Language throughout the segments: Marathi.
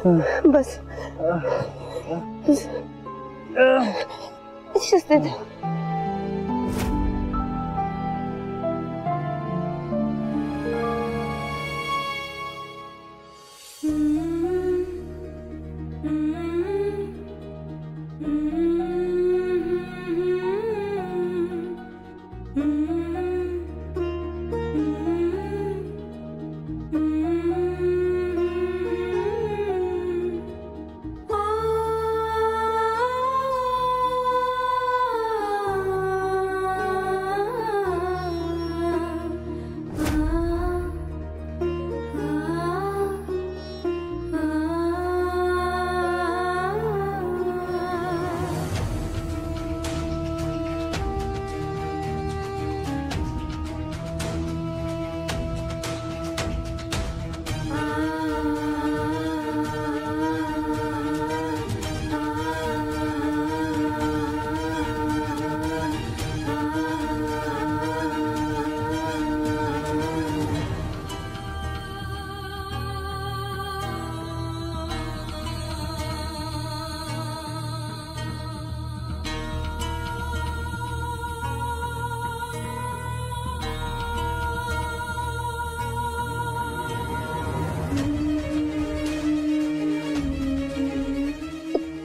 बस शिस्तीत.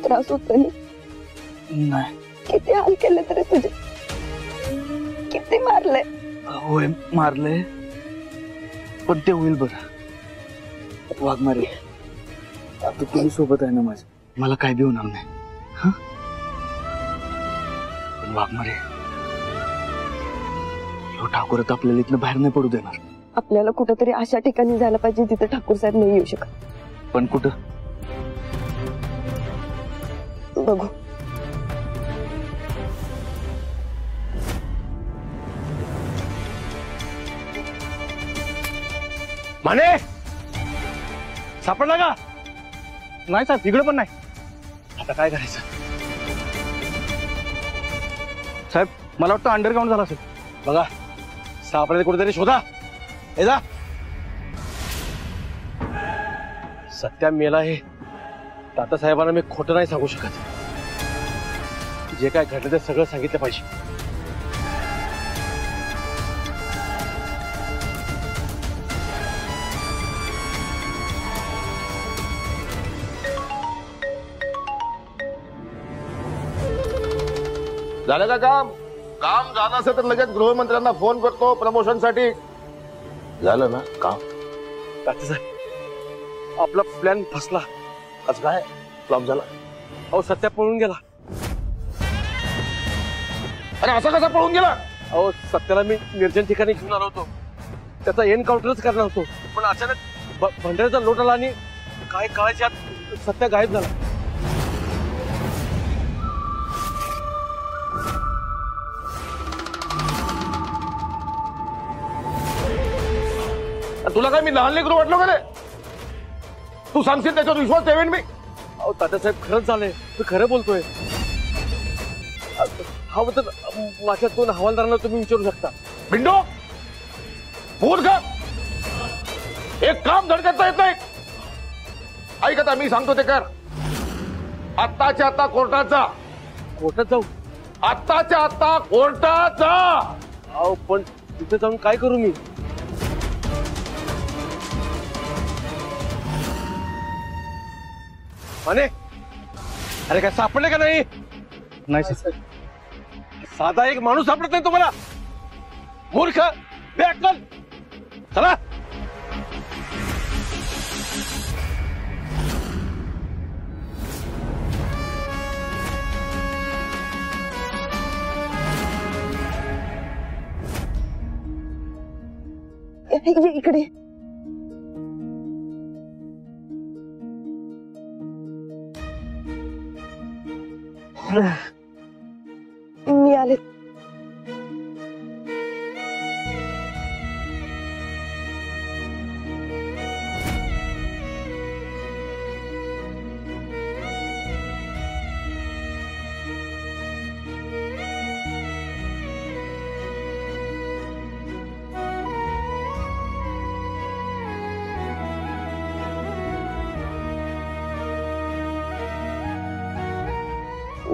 त्रास होतो नाही. किती हाल केले तरी तुझे, किती मारले. होय मारले, पण ते होईल बरं. वाघमारे आता तुझी सोबत आहे ना माझ्या, मला काय बी होणार नाही. हा पण वाघमारे ह्यो ठाकूर आता आपल्याला इथनं बाहेर नाही पडू देणार. आपल्याला कुठेतरी अशा ठिकाणी जायला पाहिजे जिथे ठाकूर साहेब नाही येऊ शकत. पण कुठं बघू. माने सापडला का? नाही साहेब, तिकडे पण नाही. आता काय करायचं साहेब? मला वाटतं अंडरग्राऊंड झाला असेल. बघा सापडायला कुठेतरी शोधा. हे जा. सत्या मेला हे ताता साहेबांना मी खोटं नाही सांगू शकत. जे काय घडलं ते सगळं सांगितलं पाहिजे. झालं का काम? काम झालं असेल तर लगेच गृहमंत्र्यांना फोन करतो प्रमोशन साठी. झालं ना काम? ताता साहेब आपला प्लॅन फसला. आज काय फ्लॉप झाला? अहो सत्या पळून गेला. अरे असं कसा पळून गेला? अहो सत्याला मी निर्जन ठिकाणी घेऊन आलो होतो. त्याचा एनकाउंटरच करणार होतो, पण अचानक भंडाऱ्याचा लोट आला आणि काय काळाच्या आत सत्या गायब झाला. तुला काय मी लहान लेकरू वाटलो का रे? तू सांगशील त्याच्यावर विश्वास ठेवेन मी? अहो तात्यासाहेब खरंच झालंय, मी खरं बोलतोय. हवं तर माझ्या 2 हवालदारांना तुम्ही विचारू शकता. भिंडो बोल का? एक काम धड करता येत नाही. ऐक आता मी सांगतो ते कर. आत्ताच्या आता कोर्टात जा. कोर्टात जाऊ? आत्ताच्या आता कोर्टात जा. अहो पण तिथे जाऊन काय करू मी? माने अरे काय सापडले का नाही? नाही सर. साधा एक माणूस सापडत नाही तुम्हाला? मूर्ख बेअक्कल. चला. इकडे मी आले.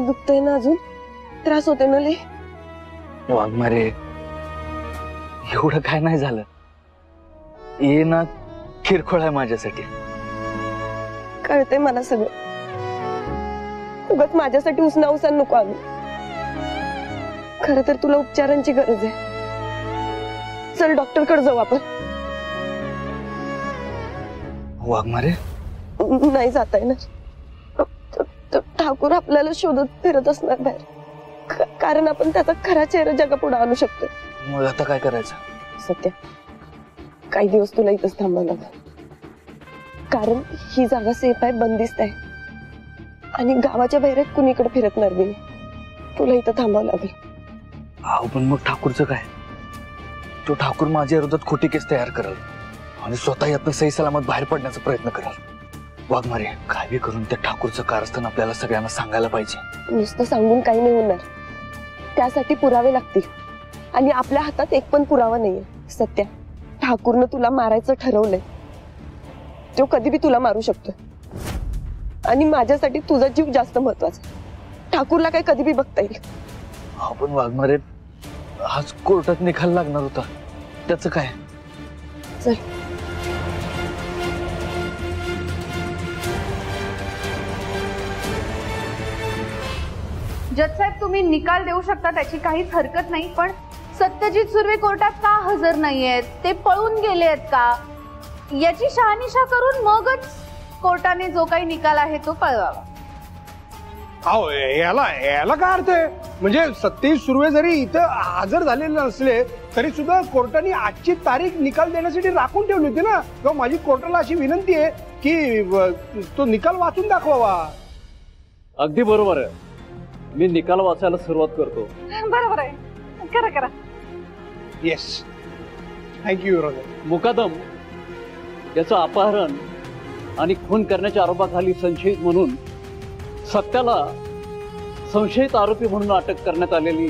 दुखतंय ना अजून? त्रास होते ना लय? वाघमारे एवढं काय नाही झालं. ये ना किरकोळ आहे माझ्यासाठी. कळतंय मला सगळं. उगाच माझ्यासाठी उसना उसान नको आणू. खरं तर तुला उपचारांची गरज आहे. चल डॉक्टरकडे जाऊ आपण. वाघमारे नाही जाता येणार. ठाकूर आपल्याला शोधत फिरत असणार बाहेर. कारण आपण त्याचा खरा चेहरा जगापुढे आणू शकतो. मग आता काय करायचं? सत्या, काही दिवस तुला इथंच थांबावं लागेल. कारण ही जागा सेफ आहे, बंदिस्त आहे आणि गावाच्या बाहेर कुणीकडे फिरतणार मी. तुला इथं थांबावं लागेल. अहो पण मग ठाकूरचं काय? तो ठाकूर माझ्या विरोधात खोटी केस तयार करल आणि स्वतः यातनं सही सलामत बाहेर पडण्याचा प्रयत्न कराल. वाघमारे काय बी करून त्या ठाकूरचं कारस्थान आपल्याला सगळ्यांना सांगायला पाहिजे. नुसतं सांगून काही नाही होणार. त्यासाठी पुरावे लागतील आणि आपल्या हातात एक पण पुरावा नाहीये. सत्या, ठाकूरनं तुला मारायचं ठरवलंय. तो कधी बी तुला मारू शकतो आणि माझ्यासाठी तुझा जीव जास्त महत्वाचा. ठाकूरला काय कधी बी बघता येईल. आपण वाघमारे आज कोर्टात निकाल लागणार होता, त्याचं काय? चल. जज साहेब, तुम्ही निकाल देऊ शकता, त्याची काहीच हरकत नाही. पण सत्यजित सुर्वे कोर्टात का हजर नाहीयेत? ते पळून गेले आहेत का? याची शहानिशा करून मगच कोर्टाने जो काही निकाल आहे तो कळवावा. अहो याला काय अर्थ आहे? म्हणजे सत्यजित सुर्वे जरी इथं हजर झालेले नसले तरी सुद्धा कोर्टाने आजची तारीख निकाल देण्यासाठी राखून ठेवली होती ना. किंवा माझी कोर्टाला अशी विनंती आहे की तो निकाल वाचून दाखवावा. अगदी बरोबर आहे. मी निकाल वाचायला सुरुवात करतो. बरोबर आहे, करा करा. Yes, thank you your honour. Mukadam याचं अपहरण आणि खून करण्याच्या आरोपाखाली संशयित म्हणून सत्याला संशयित आरोपी म्हणून अटक करण्यात आलेली.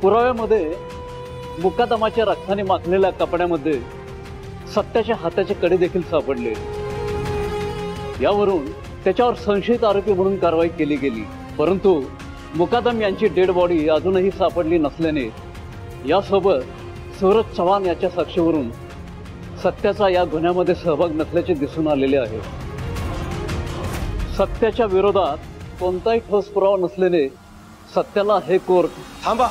पुराव्यामध्ये मुकादमाच्या रक्ताने माखलेल्या कपड्यामध्ये सत्याच्या हाताचे कडे देखील सापडले. यावरून त्याच्यावर संशयित आरोपी म्हणून कारवाई केली गेली. परंतु मुकादम यांची डेड बॉडी अजूनही सापडली नसल्याने यासोबत सूरज चव्हाण याच्या साक्षीवरून सत्याचा या गुन्ह्यामध्ये सहभाग नसल्याचे दिसून आलेले आहे. सत्याच्या विरोधात कोणताही ठोस पुरावा नसल्याने सत्याला हे कोर्ट. थांबा.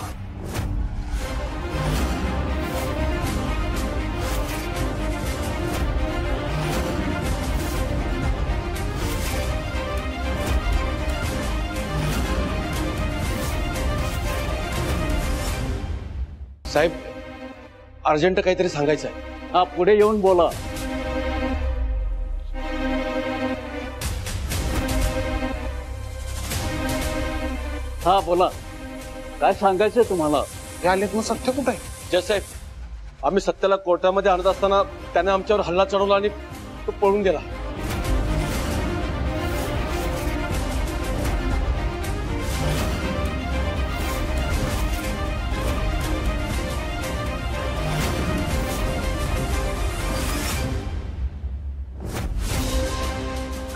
साहेब, अर्जंट काहीतरी सांगायचं आहे. हा, पुढे येऊन बोला. हा बोला, काय सांगायचंय तुम्हाला? सत्य कुठे आहे? जज साहेब, आम्ही सत्याला कोर्टामध्ये आणत असताना त्याने आमच्यावर हल्ला चढवला आणि तो पळून गेला.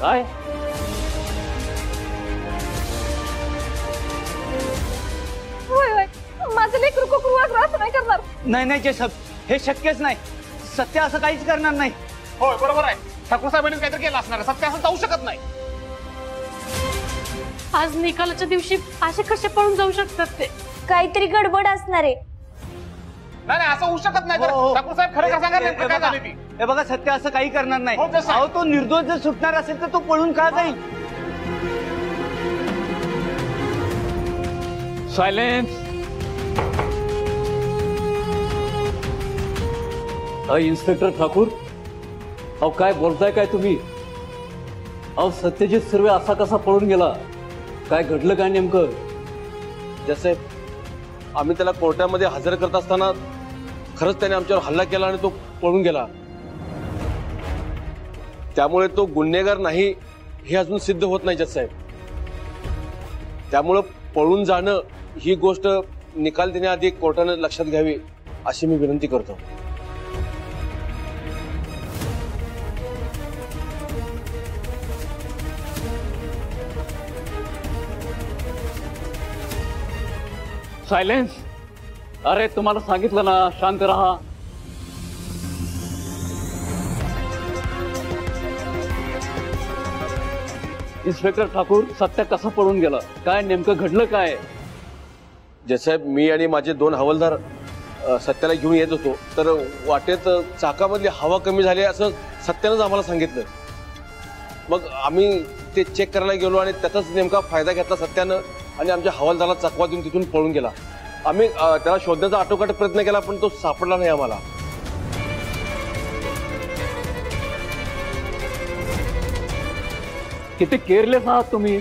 काय? होय होय, माझं लेकरू कोकरू असं नाही करणार. नाही नाही केशव, हे शक्यच नाही. सत्य असं काहीच करणार नाही. होय बरोबर आहे. ठाकूर साहेबांनी काहीतरी केलं असणार. सत्य असं जाऊ शकत नाही. आज निकालाच्या दिवशी असे कसे पळून जाऊ शकतात? ते काहीतरी गडबड असणार आहे. नाही असं होऊ शकत नाही. ठाकूर साहेब खरं सांगा, नेमकं काय झालं ती? हे बघा, सत्य असं काही करणार नाही. हो, जसं- अहो तो निर्दोष जर सुटणार असेल तर तो पळून का जाईल? सायलेन्स. इन्स्पेक्टर ठाकूर, अहो काय बोलताय काय तुम्ही? अहो सत्यजित सुर्वे असा कसा पळून गेला? काय घडलं काय नेमकं? जज साहेब, आम्ही त्याला कोर्टामध्ये हजर करत असताना खरंच त्याने आमच्यावर हल्ला केला आणि तो पळून गेला. त्यामुळे तो गुन्हेगार नाही हे अजून सिद्ध होत नाही जज साहेब. त्यामुळं पळून जाणं ही गोष्ट निकाल देण्याआधी कोर्टाने लक्षात घ्यावी अशी मी विनंती करतो. सायलेन्स. अरे तुम्हाला सांगितलं ना, शांत रहा. इन्स्पेक्टर ठाकूर, सत्या कसा पळून गेला? काय नेमकं घडलं काय? जयसाहेब, मी आणि माझे 2 हवालदार सत्याला घेऊन येत होतो, तर वाटेत चाकामधली हवा कमी झाली असं सत्यानंच आम्हाला सांगितलं. मग आम्ही ते चेक करायला गेलो आणि त्याचाच नेमका फायदा घेतला सत्यानं आणि आमच्या हवालदाराला चकवा देऊन तिथून पळून गेला. आम्ही त्याला शोधण्याचा आटोकाट प्रयत्न केला, पण तो सापडला नाही आम्हाला. किती केअरलेस आहात तुम्ही.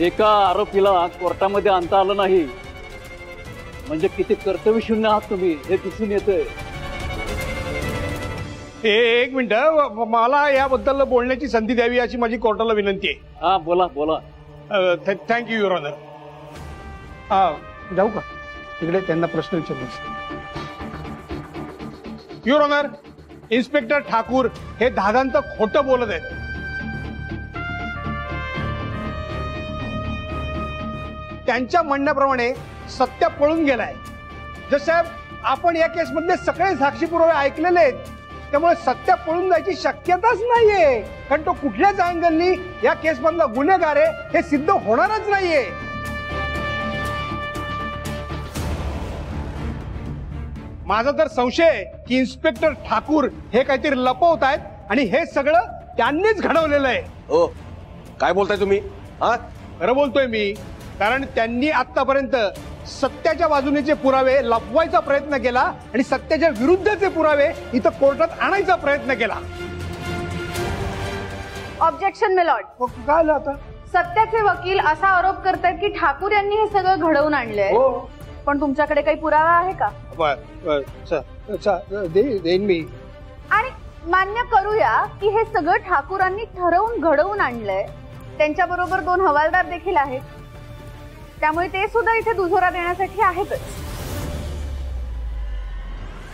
एका आरोपीला कोर्टामध्ये आणता आलं नाही म्हणजे किती कर्तव्यशून्य आहात तुम्ही हे दिसून येतंय. एक मिनिट, मला याबद्दल बोलण्याची संधी द्यावी अशी माझी कोर्टाला विनंती आहे. हा बोला बोला. Thank you your honour. हा जाऊ का तिकडे, त्यांना प्रश्न विचारतो. युअर ऑनर, इन्स्पेक्टर ठाकूर हे धादांत खोटं बोलत आहेत. त्यांच्या म्हणण्याप्रमाणे सत्या पळून गेलाय. जसं आपण या केस मधले सगळे साक्षी पुरावे ऐकलेले आहेत, त्यामुळे सत्या पळून जायची शक्यताच नाहीये, कारण तो कुठल्याच अँगलनी या केस मधला गुन्हेगार आहे हे सिद्ध होणारच नाहीये. माझा तर संशय आहे की इन्स्पेक्टर ठाकूर हे काहीतरी लपवत आहेत आणि हे सगळं त्यांनीच घडवलेलं आहे. हो, काय बोलताय तुम्ही? हा, खरं बोलतोय मी, कारण त्यांनी आतापर्यंत सत्याच्या बाजूनेचे पुरावे लपवायचा प्रयत्न केला आणि सत्याच्या विरुद्धचे पुरावे इथं कोर्टात आणायचा प्रयत्न केला. Objection milord. काय आलं आता? सत्याचे वकील असा आरोप करतायत की ठाकूर यांनी हे सगळं घडवून आणलंय. पण तुमच्याकडे काही पुरावा आहे का? देईन मी. आणि मान्य करूया की हे सगळं ठाकूरांनी ठरवून घडवून आणलंय. त्यांच्या बरोबर 2 हवालदार देखील आहेत, त्यामुळे ते सुद्धा इथे दुजोरा देण्यासाठी आहेतच.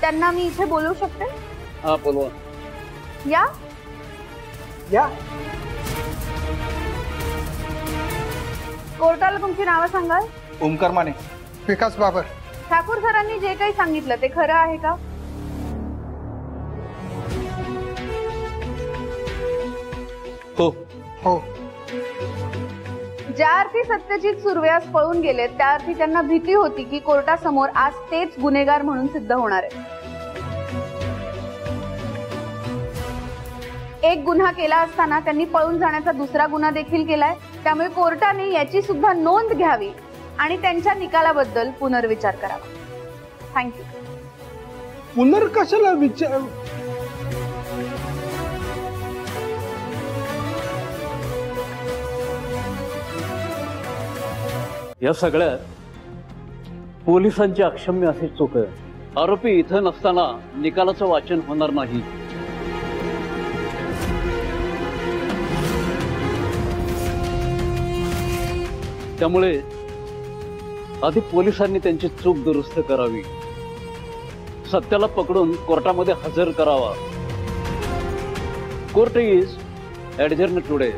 त्यांना मी इथे बोलवू शकते? हा बोलवा. या या. कोर्टाला तुमची नावं सांगाल? ओमकार माने. विकास बाबर. ठाकूर सरांनी जे काही सांगितलं ते खरं आहे का? हो हो. ज्या अर्थी सत्यजित सुर्वे आज पळून गेले त्या अर्थी त्यांना भीती होती की कोर्टासमोर आज तेच गुन्हेगार म्हणून सिद्ध होणार आहे. एक गुन्हा केला असताना त्यांनी पळून जाण्याचा दुसरा गुन्हा देखील केलाय. त्यामुळे कोर्टाने याची सुद्धा नोंद घ्यावी आणि त्यांच्या निकालाबद्दल पुनर्विचार करावा. थँक्यू. पुनर्कशाला विचार? या सगळ्यात पोलिसांची अक्षम्य अशी चूक आहे. आरोपी इथं नसताना निकालाचं वाचन होणार नाही. त्यामुळे आधी पोलिसांनी त्यांची चूक दुरुस्त करावी, सत्याला पकडून कोर्टामध्ये हजर करावा. Court is adjourn today.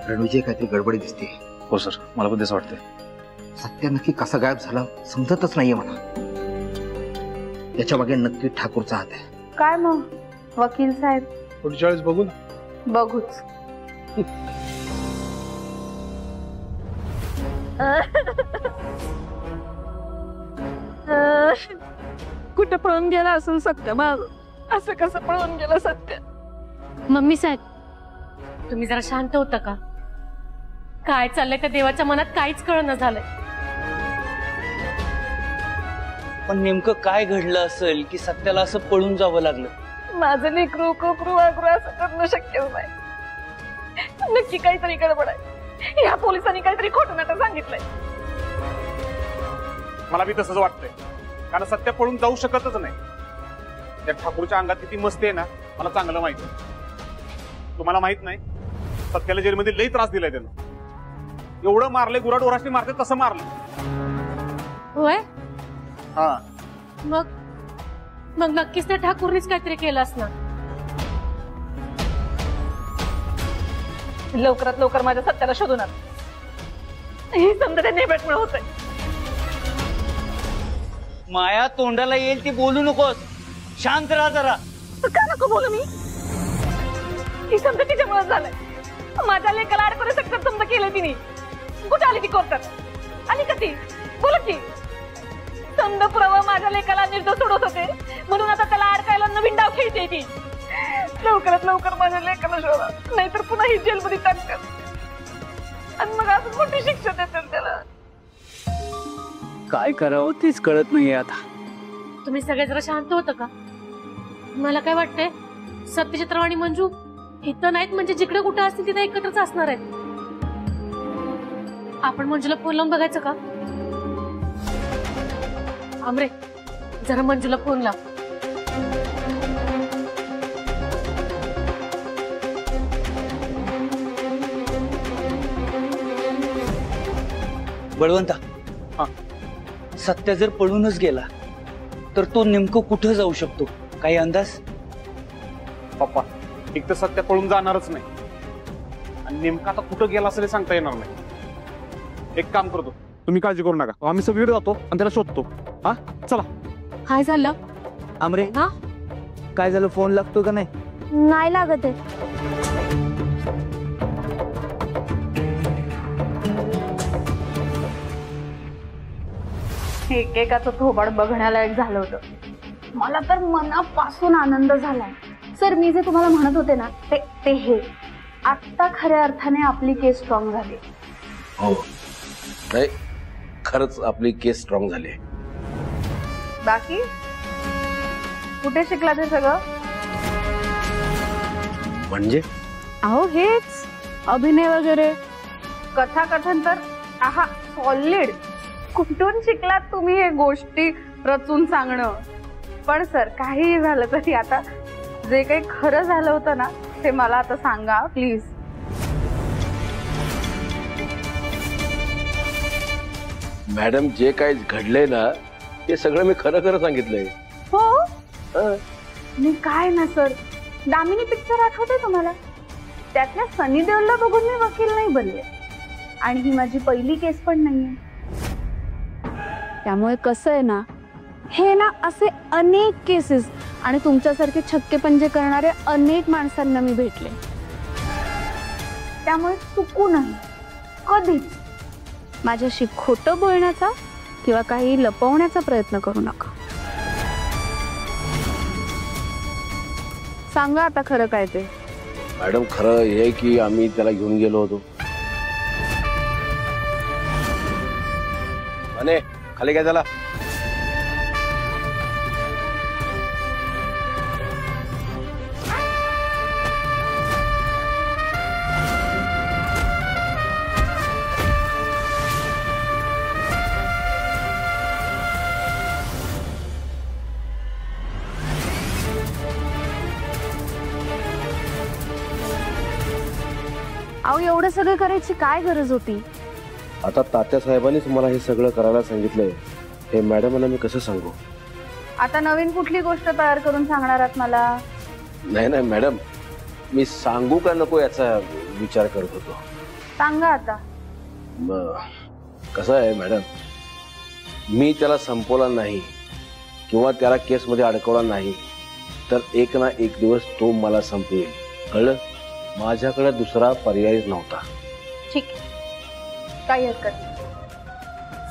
Ranvijay काहीतरी गडबडी दिसते. हो सर, मला पण तेच वाटतंय. सत्या नक्की कसा गायब झाला समजतच नाहीये मला. त्याच्या मागे नक्की ठाकूरचा हात आहे. काय मग वकील साहेब? पुढच्या वेळेस बघू ना. बघूच. कुठं पळून गेला असून सत्य मग असं कसं पळून गेलं सत्य? मम्मी साहेब, तुम्ही जरा शांत होता का? काय चाललंय त्या देवाच्या मनात काहीच कळना झालंय. पण नेमकं काय घडलं असेल की सत्याला असं पळून जावं लागलं? माझं लेकरू कोकरू वाकरू असं करणं शक्यच नाही. नक्की काहीतरी गडबड आहे. या पोलिसांनी काहीतरी खोटं नाटक सांगितलंय. मला बी तसंच वाटतंय. कारण सत्य पळून जाऊ शकतच नाही. त्या ठाकूरच्या अंगात किती मस्ती आहे ना मला चांगलं माहिती आहे. तुम्हाला माहित नाही सत्याला जेलमध्ये लई त्रास दिलाय त्यानं. एवढं मारले गुराढोराशी मारते तसं मारलं. होय हा मग मग नक्कीच त्या ठाकूरनीच काहीतरी केलं असणार. लवकरात लवकर माझ्या सत्याला शोधून आण. हे समजा त्या नेबेटमुळे होतंय. माया तोंडाला येईल ती बोलू नकोस. शांत राहा जरा. का नको बोलू मी? ही समजा तिच्यामुळे झालंय. माझ्या लेकाला अडकवू शकतात समजा केलं तिने. कुठे आली ती कोर्टात? आली का ती? बोला की. समजा पुरावा माझ्या लेकाला निर्दोष सोडत होते म्हणून आता त्याला अडकायला नवीन डाव खेळते ती. लवकरात लवकर माझ्या लेकाला शोधा नाहीतर पुन्हा ही जेलमध्ये टाकतात आणि मग अजून मोठी शिक्षा देतात त्याला. काय करावं तेच कळत नाहीये आता. तुम्ही सगळे जरा शांत होतं का? मला काय वाटतंय सत्यचित्र आणि मंजू इथं नाहीत म्हणजे जिकडे कुठे असतील तिथे एकत्रच असणार आहेत. आपण मंजूला फोन लावून बघायचं का? आमरे जरा मंजूला फोन लाव. बळवंता, सत्य जर पळूनच गेला तर तो नेमकं कुठं जाऊ शकतो? काही अंदाज? पप्पा एक तर सत्य पळून जाणारच नाही आणि नेमका आता कुठं गेला असेल सांगता येणार नाही. एक काम करतो, तुम्ही काळजी करू नका. आम्ही सगळीकडे जातो आणि त्याला शोधतो. हा चला. काय झालं आमरे? हा काय झालं? फोन लागतो का नाही? नाही लागत आहे. एकेकाचं थोबाड बघण्यालायक झालं होतं. मला तर मनापासून आनंद झालाय. सर मी जे तुम्हाला म्हणत होते ना ते हे आता खऱ्या अर्थाने आपली केस स्ट्रॉंग झाली. हो नाही खरंच आपली केस स्ट्रॉंग झाली. बाकी कुठे शिकला ते सगळं? म्हणजे अहो हेच अभिनय वगैरे कथाकथन तर आहा सॉलिड. कुठून शिकलात तुम्ही हे गोष्टी रचून सांगणं? पण सर काही झालं तरी आता जे काही खरं झालं होतं ना ते मला आता सांगा प्लीज. मॅडम जे काही घडलंय ना ते सगळं मी खरं खरं सांगितलंय. हो मी काय ना सर दामिनी पिक्चर आठवते तुम्हाला? त्यातल्या सनी देओलला बघून मी वकील नाही बनले आणि ही माझी पहिली केस पण नाहीये. त्यामुळे कसं आहे ना हे ना असे अनेक केसेस आणि तुमच्यासारखे छक्के पंजे करणारे अनेक माणसांना मी भेटले. त्यामुळे चुकू नाही कधीच माझ्याशी खोटं बोलण्याचा किंवा काही लपवण्याचा प्रयत्न करू नका. सांगा आता खरं काय ते. मॅडम खरं हे की आम्ही त्याला घेऊन गेलो होतो. आणि खाली काय झाला? अहो एवढं सगळं करायची काय गरज होती? आता तात्या साहेबांनीच मला हे सगळं करायला सांगितलंय. हे मॅडमांना मी कसं सांगू? आता नवीन कुठली गोष्ट तयार करून सांगणार आहात मला? नाही नाही मॅडम मी सांगू का नको याचा विचार करत होतो. सांगा आता. कसं आहे मॅडम मी त्याला संपवला नाही किंवा त्याला केसमध्ये अडकवला नाही तर एक ना एक दिवस तो मला संपवेल. कळलं? माझ्याकडे दुसरा पर्यायच नव्हता. ठीक काही हरकत नाही.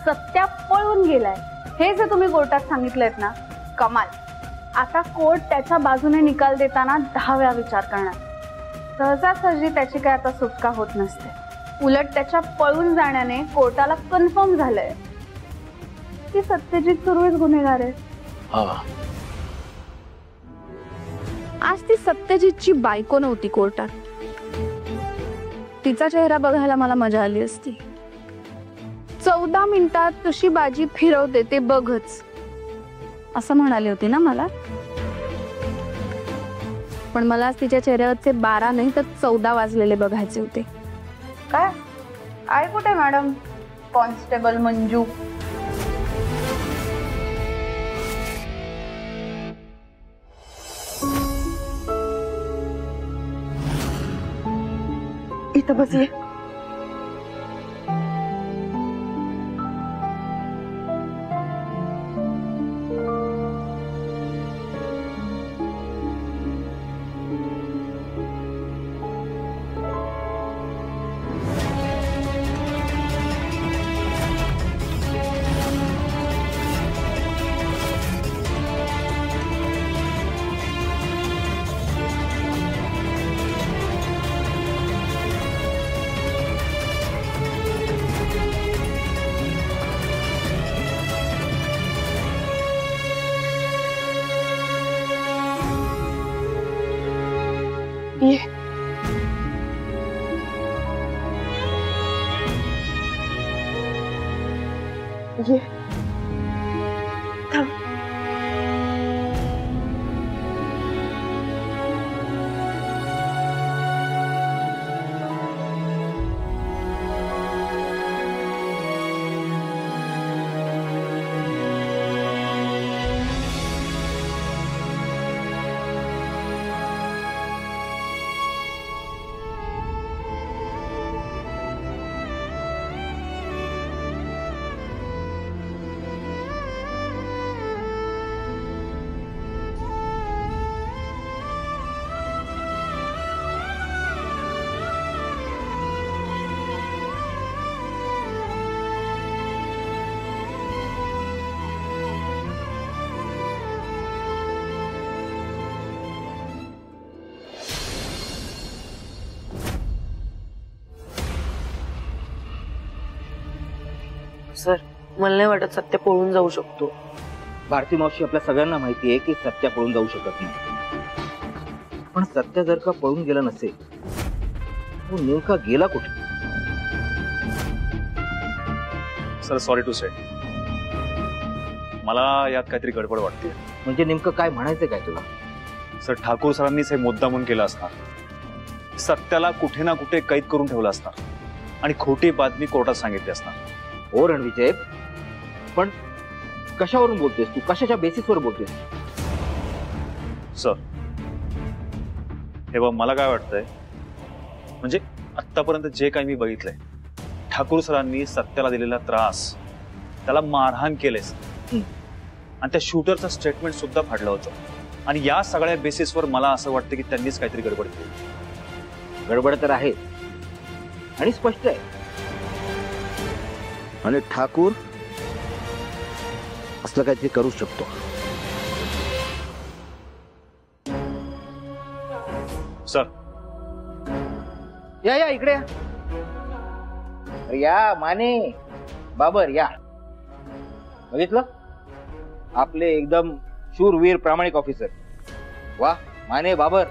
सत्या पळून गेलाय हे जे तुम्ही कोर्टात सांगितलंयत ना कमाल. आता कोर्ट त्याच्या बाजूने निकाल देताना 10 वेळा विचार करणार. सहजासहजी त्याची काय आता सुटका होत नसते. उलट त्याच्या पळून जाण्याने कोर्टाला कन्फर्म झालंय की सत्यजित सुरवेच गुन्हेगार आहे. आज ती सत्यजितची बायको नव्हती कोर्टात. तिचा चेहरा बघायला मला मजा आली असती. 14 मिनिटात कशी बाजी फिरवते ते बघच. असं म्हणाली होती ना मला. पण मला आज तिच्या चेहऱ्यावरचे 12 नाही तर 14 वाजलेले बघायचे होते. काय आहे कुठे मॅडम कॉन्स्टेबल मंजू? इथं बस ये. ये. ये. थांब. सर, मला नाही वाटत सत्य पळून जाऊ शकतो. भारती मावशी, आपल्या सगळ्यांना माहिती आहे की सत्य पळून जाऊ शकत नाही. पण सत्य जर का पळून गेला नसेल तो नेमका गेला कुठे? सर, सॉरी टू से, मला यात काहीतरी गडबड वाटते. म्हणजे नेमकं काय म्हणायचं काय तुला? सर, ठाकूर सरांनीच हे मुद्दामून केलं असणार. सत्याला कुठे ना कुठे कैद करून ठेवलं असणार आणि खोटी बातमी कोर्टात सांगितली असणार. हो रणविजय, पण कशावरून बोलतेस तू? कशाच्या बेसिसवर बोलतेस? सर, हे बघ, मला काय वाटतंय, म्हणजे आतापर्यंत जे काही मी बघितलंय, ठाकूर सरांनी सत्याला दिलेला त्रास, त्याला मारहाण केलेस आणि त्या शूटरचं स्टेटमेंट सुद्धा फाडलं होतं. आणि या सगळ्या बेसिसवर मला असं वाटतं की त्यांनीच काहीतरी गडबड केली. गडबड तर आहे आणि स्पष्ट आहे. आणि ठाकूर असलं काहीतरी करू शकतो. सर, या इकडे या. माने, बाबर, या. बघितलं, आपले एकदम शूरवीर प्रामाणिक ऑफिसर. वा माने, बाबर,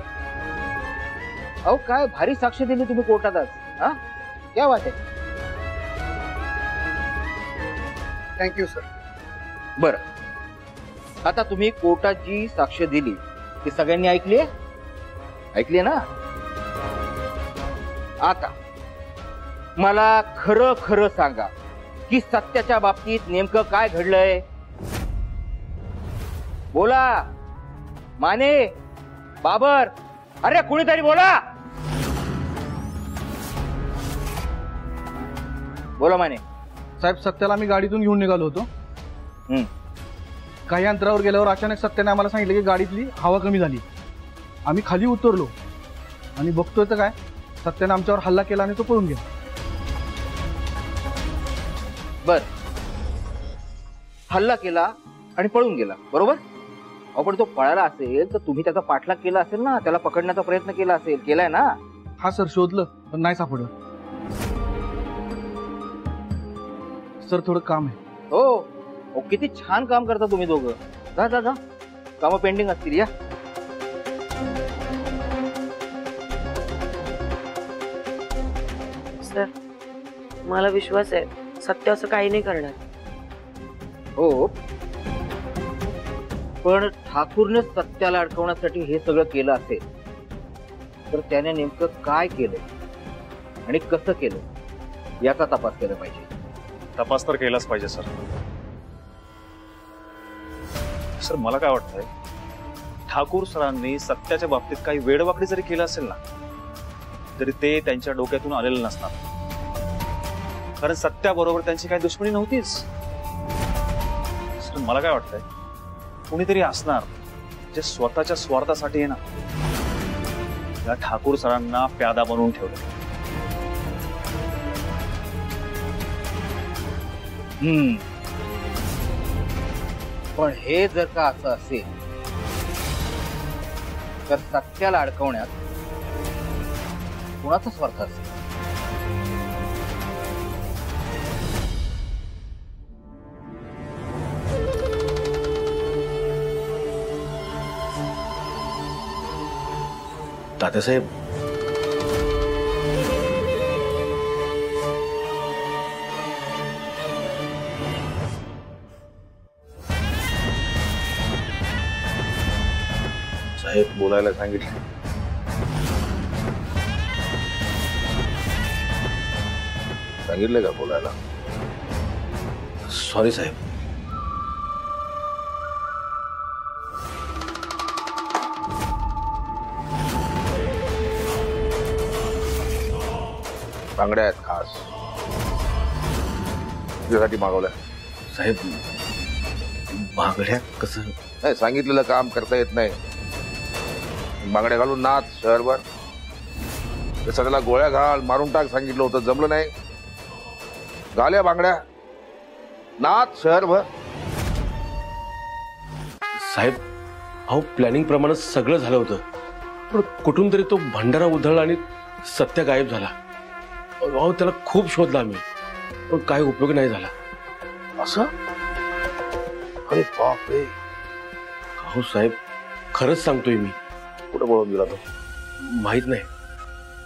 अहो काय भारी साक्ष दिली तुम्ही कोर्टात आज. हा, क्या बात आहे. Thank you sir. बर, आता तुम्ही कोर्टात जी साक्ष दिली ती सगळ्यांनी ऐकली ना? आता मला खरं खरं सांगा की सत्याच्या बाबतीत नेमकं काय घडलंय? बोला माने, बाबर, अरे कुणीतरी बोला. बोला माने. साहेब, सत्याला आम्ही गाडीतून घेऊन निघालो होतो. काही अंतरावर गेल्यावर अचानक सत्याने आम्हाला सांगितलं की गाडीतली हवा कमी झाली. आम्ही खाली उतरलो आणि बघतोय तर काय, सत्याने आमच्यावर हल्ला केला आणि तो पळून गेला. बर, हल्ला केला आणि पळून गेला, बरोबर? पण तो पळाला असेल तर तुम्ही त्याचा पाठलाग केला असेल ना, त्याला पकडण्याचा प्रयत्न केला असेल, केलाय ना? हा सर, शोधलं पण नाही सापडलं. सर, थोडं काम आहे. हो, किती छान काम करता तुम्ही दोघं. जा जा जा, कामं पेंडिंग असतील. या. सर, मला विश्वास आहे सत्य असं काही नाही करणार. हो, पण ठाकूरने सत्याला अडकवण्यासाठी हे सगळं केलं असेल तर त्याने नेमकं काय केलं आणि कसं केलं याचा तपास केला पाहिजे. तपास तर केलाच पाहिजे सर. सर मला काय वाटतंय, ठाकूर सरांनी सत्याच्या बाबतीत काही वेडवाकडी जरी केलं असेल ना तरी ते त्यांच्या डोक्यातून आलेलं नसणार. कारण सत्याबरोबर त्यांची काही दुश्मनी नव्हतीच. सर मला काय वाटतंय, कुणीतरी असणार जे स्वतःच्या स्वार्थासाठी आहे ना या ठाकूर सरांना प्यादा बनवून ठेवलं. पण हे जर का असं असेल तर सत्याला अडकवण्यात कुणाचा स्वार्थ असेल? तात्यासाहेब, साहेब बोलायला सांगितलं. सांगितलं का बोलायला? सॉरी साहेब. बांगड्या आहेत खास तुझ्यासाठी मागवल्या. साहेब बांगड्या कसं? नाही, सांगितलेलं काम करता येत नाही. बांगड्या घालून नाच शहरभर. सगळ्याला गोळ्या घाल, मारून टाक सांगितलं होतं, जमलं नाही. घाल्या बांगड्या, नाच शहरभर. साहेब अहो प्लॅनिंग प्रमाणे सगळं झालं होतं, पण कुठून तरी तो भंडारा उधळला आणि सत्य गायब झाला. अहो त्याला खूप शोधला आम्ही, पण काही उपयोग नाही झाला. असं? अरे बाप रे. अहो साहेब खरंच सांगतोय मी. कुठं पळून गेला तो? माहित नाही.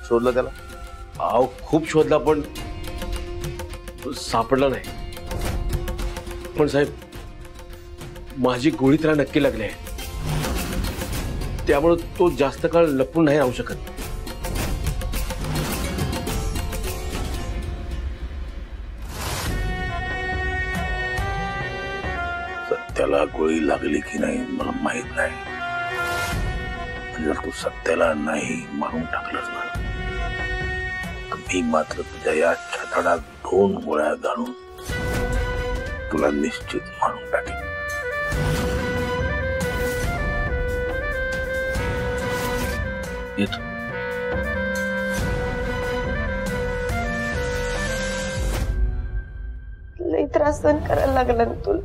शोधलं त्याला? अहो खूप शोधला पण सापडला नाही. पण साहेब माझी गोळी त्याला नक्की लागली आहे, त्यामुळे तो जास्त काळ लपून नाही राहू शकत. सत्याला गोळी लागली की नाही मला माहित नाही. जर तू सत्याला नाही मारून टाकलंस ना तर मी मात्र तुझ्या या छाताडात 2 गोळ्या घालून तुला निश्चित मारून टाकेन. येतो. लई त्रास सहन करायला लागला ना तुला.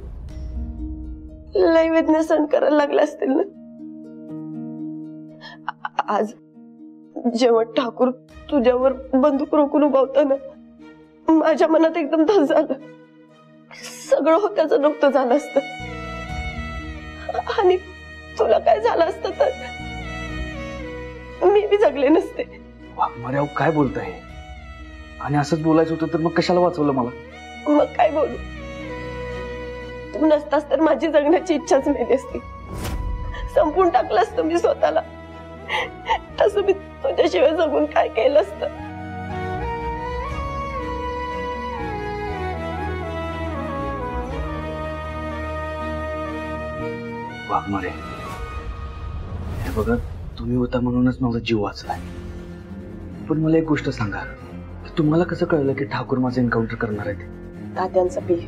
लई वेदना सहन करायला लागल्या असतील ना. आज जेव्हा ठाकूर तुझ्यावर बंदूक रोखून उभा होता ना माझ्या मनात एकदम धस झालं. सगळं होत्याचं नव्हतं झालं असतं आणि तुला काय झालं असतं तर मी बी जगले नसते. वाघमारे काय बोलताय? आणि असंच बोलायचं होतं तर मग कशाला वाचवलं मला? मग काय बोलू, तू नसतास तर माझी जगण्याची इच्छाच मेली असती. संपून टाकलं असतं मी स्वतःला. तसं मी तुझ्याशिवाय जगून काय केलं असतं. वाघमारे हे बघा, तुम्ही होता म्हणूनच माझा जीव वाचलाय. पण मला एक गोष्ट सांगा, की तुम्हाला कसं कळलं की ठाकूर माझं एन्काउंटर करणार आहे? तात्यांचा पिये,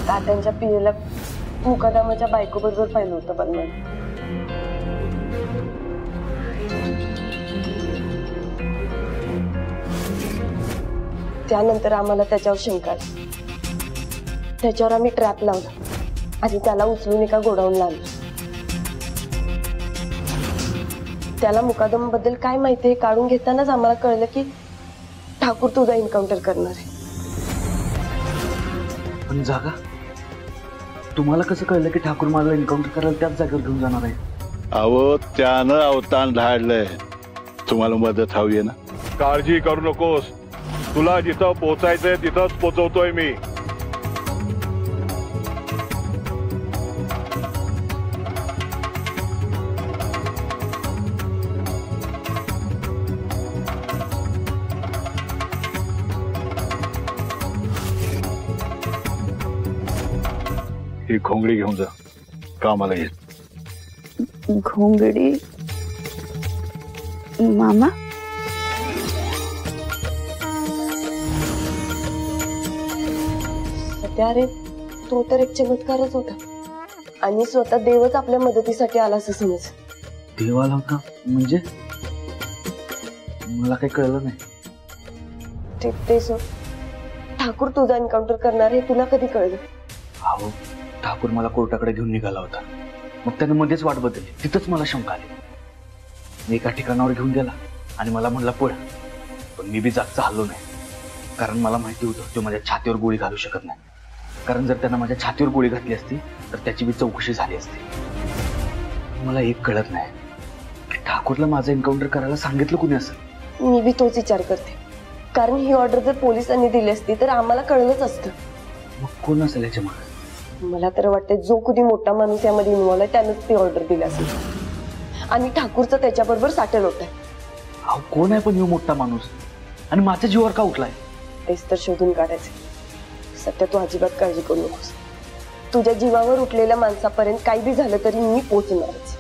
तात्यांच्या पियेला मुकादमाच्या बायकोबरोबर पाहिलं होतं बनवायला. त्यानंतर आम्हाला त्याच्यावर शंका आली. त्याच्यावर आम्ही ट्रॅप लावला आणि त्याला उचलून एका गोडाऊनला आणलं. त्याला मुकादमाबद्दल काय माहिती हे काढून घेतानाच आम्हाला कळलं की ठाकूर तुझा एन्काउंटर करणार आहे. पण जागा, तुम्हाला कसं कळलं की ठाकूर माझा एन्काउंटर करायला त्याच जागेवर घेऊन जाणार आहे? अहो त्यानं अवतान धाडलंय, तुम्हाला मदत हवी आहे ना. काळजी करू नकोस, तुला जिथं पोहोचायचंय तिथंच पोहोचवतोय मी. ही घोंगडी घेऊन जा, कामाला येत. घोंगडी मामा सध्या अरे तो तर एक चमत्कारच होता आणि स्वतः देवच आपल्या मदतीसाठी आला असं समज. देव आला होता म्हणजे मला काही कळलं नाही. ते सो ठाकूर तुझा एन्काउंटर करणार हे तुला कधी कळलं? अहो ठाकूर मला कोर्टाकडे घेऊन निघाला होता. मग त्याने मध्येच वाट बदलली. तिथंच मला शंका आली. मी एका ठिकाणावर घेऊन गेला आणि मला म्हणला पळ. पण मी बी जागचा हल्लो नाही, कारण मला माहिती होतं तो माझ्या छातीवर गोळी घालू शकत नाही. कारण जर त्यानं माझ्या छातीवर गोळी घातली असती तर त्याची बी चौकशी झाली असती. मला एक कळत नाही की ठाकूरला माझं एन्काउंटर करायला सांगितलं कुणी असेल. मी बी तोच विचार करते, कारण ही ऑर्डर जर पोलिसांनी दिली असती तर आम्हाला कळलंच असतं. मग कोण असेल याच्या मागे? मला तर वाटतं जो कुणी मोठा माणूस यामध्ये इन्व्हॉल्व आहे त्यानंच ती ऑर्डर दिली असेल आणि ठाकूरचं त्याच्याबरोबर साठल होत आहे. अहो कोण आहे पण यो मोठा माणूस आणि माझ्या जीवावर का उठलाय? तेच तर शोधून काढायचे. सध्या तू अजिबात काळजी करू नकोस. तुझ्या जीवावर उठलेल्या माणसापर्यंत काही बी झालं तरी मी पोचणारच.